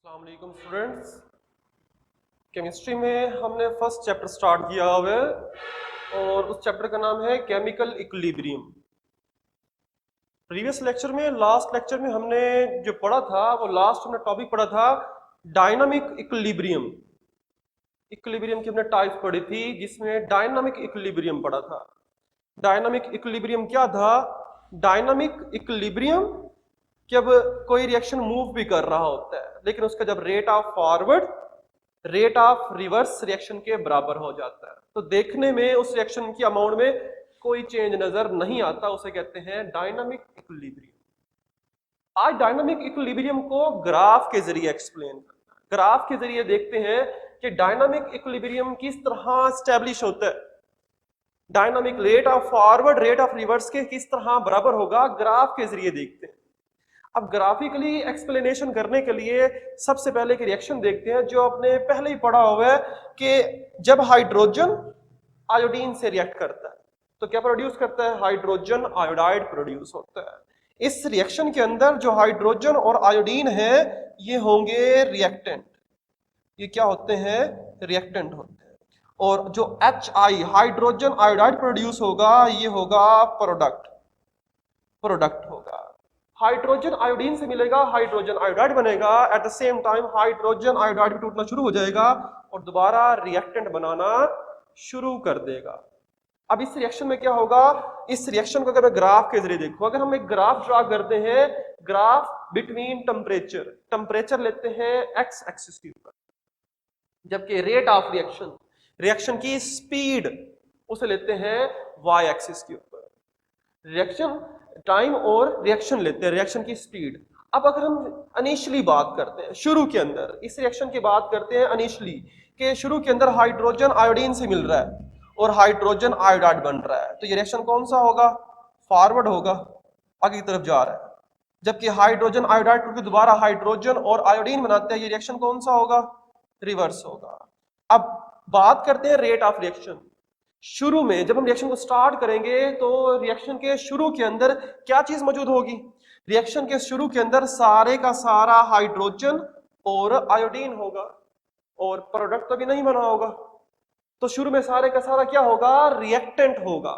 अस्सलाम वालेकुम students. Chemistry में हमने फर्स्ट चैप्टर स्टार्ट किया हुआ है और उस चैप्टर का नाम है केमिकल इक्विलिब्रियम। प्रीवियस लेक्चर में लास्ट लेक्चर में हमने जो पढ़ा था वो लास्ट हमने टॉपिक पढ़ा था डायनामिक इक्विलिब्रियम। इक्विलिब्रियम की हमने टाइप पढ़ी थी जिसमें डायनामिक इक्विलिब्रियम पढ़ा था। डायनामिक इक्विलिब्रियम क्या था? डायनामिक इक्विलिब्रियम जब कोई रिएक्शन मूव भी कर रहा होता है लेकिन उसका जब rate of forward rate of reverse reaction के बराबर हो जाता है तो देखने में उस रिएक्शन की अमाउंट में कोई चेंज नजर नहीं आता, उसे कहते हैं डायनामिक इक्विलिब्रियम। आज डायनामिक इक्विलिब्रियम को ग्राफ के जरिए एक्सप्लेन करना है। ग्राफ के जरिए देखते हैं कि डायनामिक इक्विलिब्रियम किस तरह स्टैब्लिश होता है, dynamic rate of forward rate of reverse के किस तरह बराबर होगा, ग्राफ के जरिए देखते हैं। अब ग्राफिकली एक्सप्लेनेशन करने के लिए सबसे पहले एक रिएक्शन देखते हैं जो आपने पहले ही पढ़ा हुआ है कि जब हाइड्रोजन आयोडीन से रिएक्ट करता है तो क्या प्रोड्यूस करता है? हाइड्रोजन आयोडाइड प्रोड्यूस होता है। इस रिएक्शन के अंदर जो हाइड्रोजन और आयोडीन है ये होंगे रिएक्टेंट। ये क्या होते हैं? रिएक्टेंट होते हैं। और जो HI हाइड्रोजन आयोडाइड प्रोड्यूस होगा ये होगा प्रोडक्ट। प्रोडक्ट होगा, हाइड्रोजन आयोडीन से मिलेगा, हाइड्रोजन आयोडाइड बनेगा। At the same time hydrogen iodide भी टूटना शुरू हो जाएगा और दोबारा रिएक्टेंट बनाना शुरू कर देगा। अब इस रिएक्शन में क्या होगा? इस रिएक्शन को अगर मैं ग्राफ के जरिए देखूं, अगर हम एक ग्राफ ड्रा करते हैं, ग्राफ बिटवीन टेम्परेचर, टेम्परेचर लेते हैं एक्स एक्सिस के ऊपर, जबकि रेट ऑफ रिएक्शन, रिएक्शन की स्पीड उसे लेते हैं वाई एक्सिस के ऊपर। रिएक्शन टाइम और रिएक्शन लेते हैं, रिएक्शन की स्पीड। अब अगर हम इनिशियली बात करते हैं, शुरू के अंदर इस रिएक्शन की बात करते हैं इनिशियली, कि शुरू के अंदर हाइड्रोजन आयोडीन से मिल रहा है और हाइड्रोजन आयोडाइड बन रहा है, तो ये रिएक्शन कौन सा होगा? फॉरवर्ड होगा, आगे की तरफ जा रहा है। जबकि हाइड्रोजन आयोडाइड टूट के दोबारा हाइड्रोजन और आयोडीन बनाते हैं, ये रिएक्शन कौन सा होगा? रिवर्स होगा। अब बात करते हैं रेट ऑफ रिएक्शन। शुरू में जब हम रिएक्शन को स्टार्ट करेंगे तो रिएक्शन के शुरू के अंदर क्या चीज मौजूद होगी? रिएक्शन के शुरू के अंदर सारे का सारा हाइड्रोजन और आयोडीन होगा और प्रोडक्ट तो भी नहीं बना होगा, तो शुरू में सारे का सारा क्या होगा? रिएक्टेंट होगा।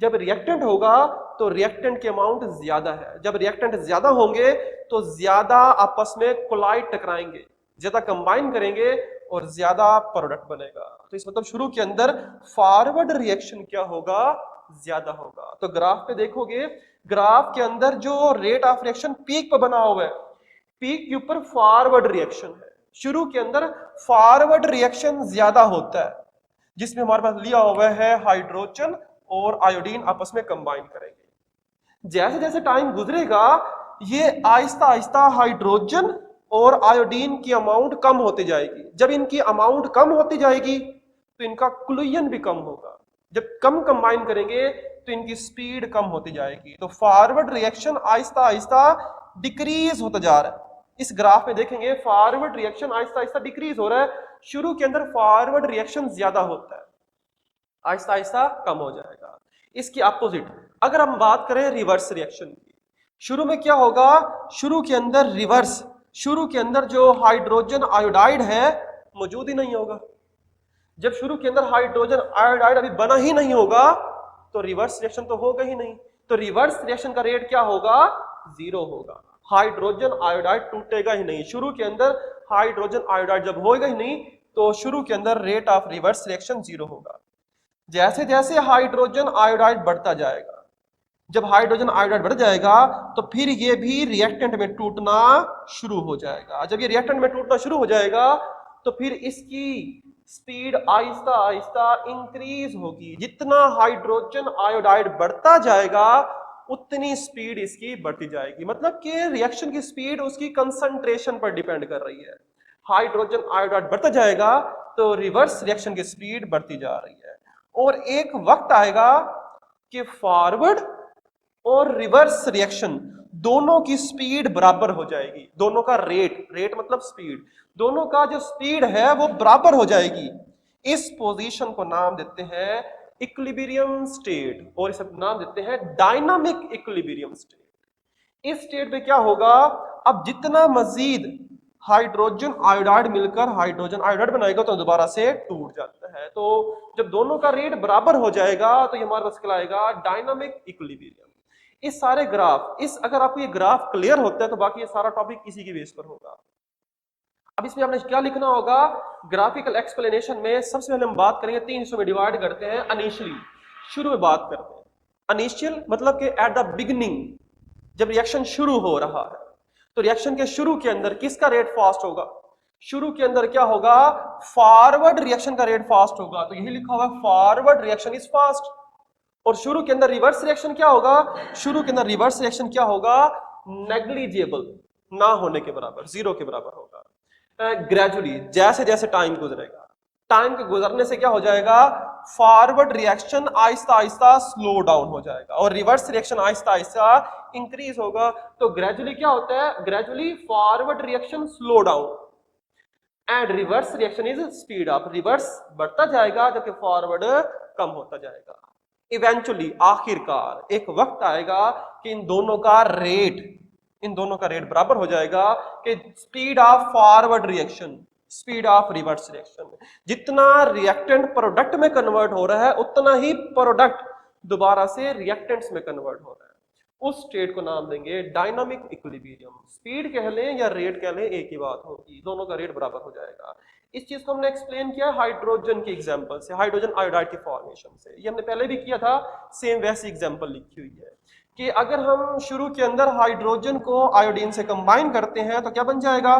जब रिएक्टेंट होगा तो रिएक्टेंट की अमाउंट ज्यादा है, जब रिएक्टेंट ज्यादा होंगे तो ज्यादा आपस में कोलाइड टकराएंगे, ज्यादा कंबाइन करेंगे और ज्यादा प्रोडक्ट बनेगा। तो इस मतलब शुरू के अंदर फॉरवर्ड रिएक्शन क्या होगा? ज्यादा होगा। तो ग्राफ पे देखोगे, ग्राफ के अंदर जो रेट ऑफ रिएक्शन पीक पर बना हुआ है, पीक के ऊपर फॉरवर्ड रिएक्शन है। शुरू के अंदर फॉरवर्ड रिएक्शन ज्यादा होता है जिसमें हमारे पास लिया हुआ है हाइड्रोजन और आयोडीन आपस में कंबाइन करेंगे। जैसे जैसे टाइम गुजरेगा ये आहिस्ता आहिस्ता हाइड्रोजन और आयोडीन की अमाउंट कम होती जाएगी। जब इनकी अमाउंट कम होती जाएगी तो इनका क्लूजन भी कम होगा। जब कम कंबाइन करेंगे तो इनकी स्पीड कम होती जाएगी। तो forward reaction Aahista Aahista decrease होता जा रहा है। इस ग्राफ में देखेंगे forward reaction Aahista Aahista decrease हो रहा है। शुरू के अंदर फॉरवर्ड रिएक्शन ज्यादा होता है, आहिस्ता आहिस्ता कम हो जाएगा। इसकी अपोजिट अगर हम बात करें रिवर्स रिएक्शन की, शुरू में क्या होगा? शुरू के अंदर रिवर्स, शुरू के अंदर जो हाइड्रोजन आयोडाइड है मौजूद ही नहीं होगा। जब शुरू के अंदर हाइड्रोजन आयोडाइड अभी बना ही नहीं होगा तो रिवर्स रिएक्शन तो होगा ही नहीं। तो रिवर्स रिएक्शन का रेट क्या होगा? जीरो होगा। हाइड्रोजन आयोडाइड टूटेगा ही नहीं। शुरू के अंदर हाइड्रोजन आयोडाइड जब होगा ही नहीं तो शुरू के अंदर rate of reverse reaction zero होगा। जैसे जैसे हाइड्रोजन आयोडाइड बढ़ता जाएगा, जब हाइड्रोजन आयोडाइड बढ़ जाएगा तो फिर ये भी रिएक्टेंट में टूटना शुरू हो जाएगा। जब ये रिएक्टेंट में टूटना शुरू हो जाएगा तो फिर इसकी स्पीड आहिस्ता आहिस्ता इंक्रीज होगी। जितना हाइड्रोजन आयोडाइड बढ़ता जाएगा उतनी स्पीड इसकी बढ़ती जाएगी। मतलब कि रिएक्शन की स्पीड उसकी कंसंट्रेशन पर डिपेंड कर रही है। हाइड्रोजन आयोडाइड बढ़ता जाएगा तो रिवर्स रिएक्शन की स्पीड बढ़ती जा रही है। और एक वक्त आएगा कि फॉरवर्ड और रिवर्स रिएक्शन दोनों की स्पीड बराबर हो जाएगी। दोनों का रेट, रेट मतलब स्पीड, दोनों का जो स्पीड है वो बराबर हो जाएगी। इस पोजीशन को नाम देते हैं इक्विलिब्रियम स्टेट और इसे नाम देते हैं डायनामिक इक्विलिब्रियम स्टेट। इस स्टेट में क्या होगा? अब जितना मजीद हाइड्रोजन आयोडाइड मिलकर हाइड्रोजन आयोडाइड बनाएगा तो दोबारा से टूट जाता है। तो जब दोनों का रेट बराबर हो जाएगा तो ये हमारे पास कहलाएगा डायनामिक इक्विलिब्रियम। इस सारे ग्राफ, इस अगर आपको ये ग्राफ क्लियर होता है तो बाकी ये सारा टॉपिक इसी की बेस पर होगा। अब इसमें आपने क्या लिखना होगा, ग्राफिकल एक्सप्लेनेशन में सबसे पहले हम बात करेंगे, तीन हिस्सों में डिवाइड करते हैं। इनिशियली, शुरू में बात करते हैं। इनिशियल मतलब कि एट द बिगिनिंग, जब रिएक्शन शुरू हो रहा है तो रिएक्शन के शुरू के अंदर किसका रेट फास्ट होगा? शुरू के अंदर क्या होगा? फॉरवर्ड रिएक्शन का रेट फास्ट होगा, तो यही लिखा हुआ है फॉरवर्ड रिएक्शन इज फास्ट। और शुरू के अंदर रिवर्स रिएक्शन क्या होगा? शुरू के अंदर रिवर्स रिएक्शन क्या होगा? नेग्लिजिबल, ना होने के बराबर, जीरो के बराबर होगा। ग्रेजुअली, जैसे जैसे टाइम गुजरेगा, टाइम के गुजरने से क्या हो जाएगा? Forward reaction Aahista Aahista slow down हो जाएगा और reverse reaction Aahista Aahista increase होगा। तो ग्रेजुअली क्या होता है? Gradually forward reaction slow down and reverse reaction is speed up. Reverse बढ़ता जाएगा जबकि फॉरवर्ड कम होता जाएगा। इवेंचुअली, आखिरकार एक वक्त आएगा कि इन दोनों का रेट बराबर हो जाएगा कि speed of forward reaction, speed of reverse reaction. जितना रिएक्टेंट प्रोडक्ट में कन्वर्ट हो रहा है उतना ही प्रोडक्ट दोबारा से रिएक्टेंट्स में कन्वर्ट हो रहा है। उस स्टेट को नाम देंगे डायनामिक इक्विलिब्रियम। स्पीड कह लें या रेट कह लें, एक ही बात होगी, दोनों का रेट बराबर हो जाएगा। इस चीज को हमने एक्सप्लेन किया हाइड्रोजन के एग्जांपल से, हाइड्रोजन आयोडाइड के फॉर्मेशन से। ये हमने पहले भी किया था, सेम वैसी एग्जांपल लिखी हुई है कि अगर हम शुरू के अंदर हाइड्रोजन को आयोडीन से कंबाइन करते हैं तो क्या बन जाएगा?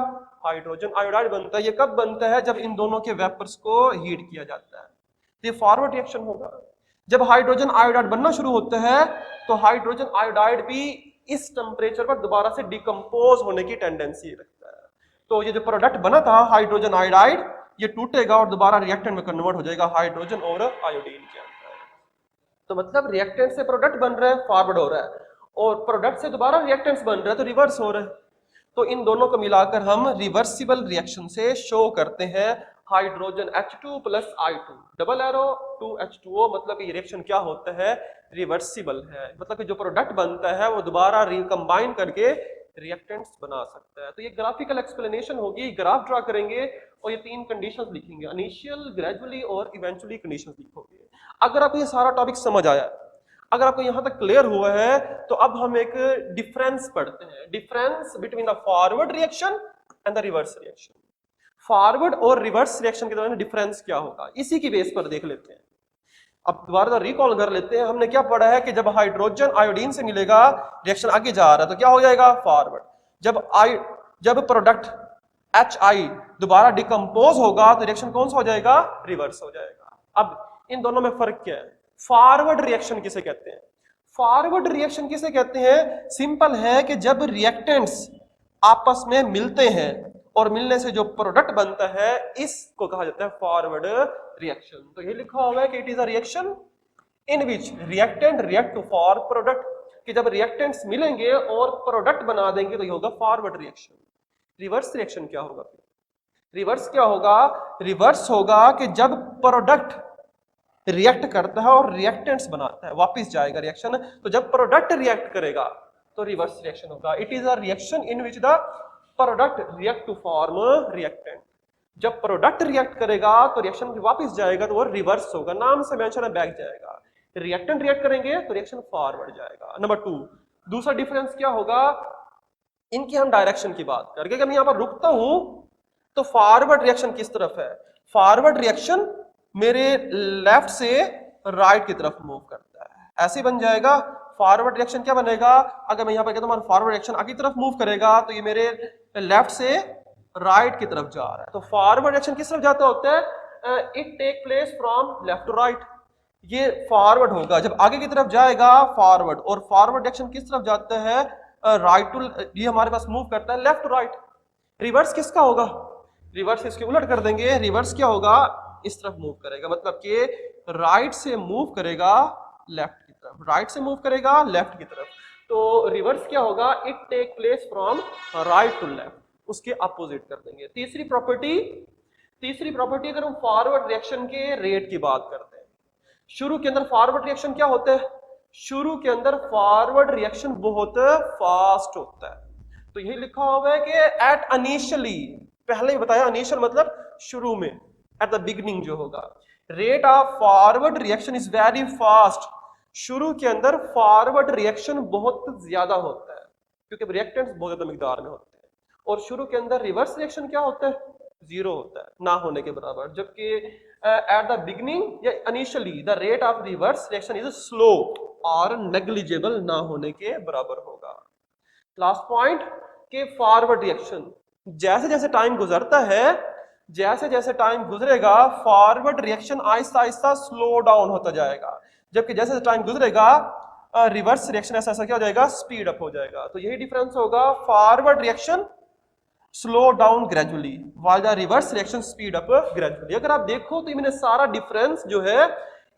हाइड्रोजन आयोडाइड बनता है। ये कब बनता है? जब इन दोनों के वेपर्स को हीट किया जाता है, तो ये फॉरवर्ड रिएक्शन होगा। जब हाइड्रोजन आयोडाइड बनना शुरू होता है तो हाइड्रोजन आयोडाइड भी इस टेम्परेचर पर दोबारा से डिकम्पोज होने की टेंडेंसी रखता है। तो ये जो प्रोडक्ट बना था हाइड्रोजन आयोडाइड, ये टूटेगा और दोबारा रिएक्टेंट में कन्वर्ट हो जाएगा हाइड्रोजन और आयोडीन के अंदर। तो मतलब रिएक्टेंट से प्रोडक्ट बन रहा है, फॉरवर्ड हो रहा है, और प्रोडक्ट से दोबारा रिएक्टेंट्स बन रहे हैं तो रिवर्स हो रहे हैं। तो इन दोनों को मिलाकर हम रिवर्सिबल रिएक्शन से शो करते हैं hydrogen H2 plus I2 double arrow 2H2O। मतलब ये रिएक्शन क्या होता है? रिवर्सिबल है। मतलब कि जो प्रोडक्ट बनता है वो दोबारा रिकंबाइन करके रिएक्टेंट्स बना सकता है। तो ये ग्राफिकल एक्सप्लेनेशन होगी, ग्राफ ड्रा करेंगे और ये तीन कंडीशंस लिखेंगे, इनिशियल, ग्रेजुअली और इवेंचुअली कंडीशंस लिखोगे। अगर आपको ये सारा टॉपिक समझ आया, अगर आपको यहां तक क्लियर हुआ है, तो अब हम एक डिफरेंस पढ़ते हैं, difference between the forward reaction and the reverse reaction. Forward और रिवर्स रिएक्शन के दौरान डिफरेंस क्या होगा, इसी की बेस पर देख लेते हैं। अब दोबारा रिकॉल कर लेते हैं, हमने क्या पढ़ा है कि जब हाइड्रोजन आयोडीन से मिलेगा, रिएक्शन आगे जा रहा है तो क्या हो जाएगा? फॉरवर्ड। जब प्रोडक्ट HI दोबारा डिकम्पोज होगा तो रिएक्शन कौन सा हो जाएगा? रिवर्स हो जाएगा। अब इन दोनों में फर्क क्या है? फॉरवर्ड रिएक्शन किसे कहते हैं? फॉरवर्ड रिएक्शन किसे कहते हैं? सिंपल है कि जब रिएक्टेंट्स आपस में मिलते हैं और मिलने से जो प्रोडक्ट बनता है, इसको कहा जाता है फॉरवर्ड रिएक्शन। तो ये लिखा हुआ है कि it is a reaction in which reactant react to form product, कि जब रिएक्टेंट्स मिलेंगे और प्रोडक्ट बना देंगे तो ये होगा फॉरवर्ड रिएक्शन। रिवर्स रिएक्शन क्या होगा? रिवर्स क्या होगा? रिवर्स होगा कि जब प्रोडक्ट रिएक्ट करता है और रिएक्टेंट्स बनाता है, वापस जाएगा रिएक्शन। तो जब प्रोडक्ट रिएक्ट करेगा तो रिवर्स रिएक्शन होगा। It is a reaction in which the product react to form reactant. जब प्रोडक्ट रिएक्ट करेगा तो रिएक्शन वापस जाएगा तो वो रिवर्स होगा, नाम से मेंशन है, बैक जाएगा। रिएक्टेंट रिएक्ट करेंगे तो रिएक्शन फॉरवर्ड जाएगा। नंबर 2, दूसरा डिफरेंस क्या होगा? इनकी हम डायरेक्शन की बात करके, अगर मैं यहां पर रुकता हूं तो फॉरवर्ड रिएक्शन किस तरफ है? फॉरवर्ड रिएक्शन मेरे लेफ्ट से राइट की तरफ मूव करता है, ऐसे बन जाएगा। फॉरवर्ड रिएक्शन क्या बनेगा? अगर मैं यहां पर कहता हूं फॉरवर्ड रिएक्शन आगे की तरफ मूव करेगा तो ये मेरे लेफ्ट से राइट की तरफ जा रहा है। तो फॉरवर्ड रिएक्शन किस तरफ जाता होता है? It take place from left to right. ये फॉरवर्ड होगा, जब आगे की तरफ जाएगा फॉरवर्ड, और फॉरवर्ड रिएक्शन किस तरफ जाता है? राइट टू, ये हमारे पास मूव करता है लेफ्ट टू राइट। रिवर्स किसका होगा? रिवर्स इसके उलट कर देंगे। रिवर्स क्या होगा? इस तरफ मूव करेगा, मतलब कि राइट से मूव करेगा लेफ्ट की तरफ, राइट से मूव करेगा लेफ्ट की तरफ। तो रिवर्स क्या होगा? It take place from right to left, उसके अपोजिट कर देंगे। तीसरी प्रॉपर्टी अगर हम फॉरवर्ड रिएक्शन के रेट की बात करते हैं, शुरू के अंदर फॉरवर्ड रिएक्शन क्या होता है? शुरू के अंदर फॉरवर्ड रिएक्शन बहुत फास्ट होता है। तो यही लिखा हुआ है कि एट इनिशियली, पहले ही बताया इनिशियल मतलब शुरू में, एट द बिगनिंग जो होगा, rate of forward reaction is very fast, शुरू के अंदर फॉरवर्ड रिएक्शन बहुत ज्यादा होता है क्योंकि रिएक्टेंट्स बहुत ज्यादा मिकदार में होते हैं, और शुरू के अंदर रिवर्स रिएक्शन क्या होता है, जीरो होता है, ना होने के बराबर, जबकि एट द बिगनिंग या initially the rate of reverse reaction is slow और नेग्लिजिबल, ना होने के बराबर होगा। लास्ट पॉइंट के फॉरवर्ड रिएक्शन, जैसे जैसे टाइम गुजरता है, जैसे जैसे टाइम गुजरेगा forward reaction Aahista Aahista slow down होता जाएगा, जबकि जैसे जैसे टाइम गुजरेगा रिवर्स रिएक्शन ऐसा ऐसा क्या हो जाएगा, स्पीड अप हो जाएगा। तो यही डिफरेंस होगा, forward reaction slow down gradually while the reverse reaction speed up gradually. अगर आप देखो तो मैंने सारा डिफरेंस जो है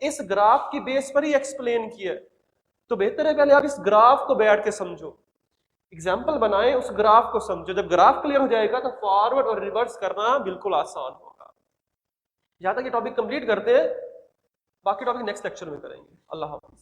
इस ग्राफ की बेस पर ही एक्सप्लेन किया है, तो बेहतर है पहले आप इस ग्राफ को बैठ के समझो, एग्जाम्पल बनाएं, उस ग्राफ को समझो, जब ग्राफ क्लियर हो जाएगा तो फॉरवर्ड और रिवर्स करना बिल्कुल आसान होगा। यहां तक ये टॉपिक कंप्लीट करते हैं, बाकी टॉपिक नेक्स्ट लेक्चर में करेंगे। अल्लाह हाफिज।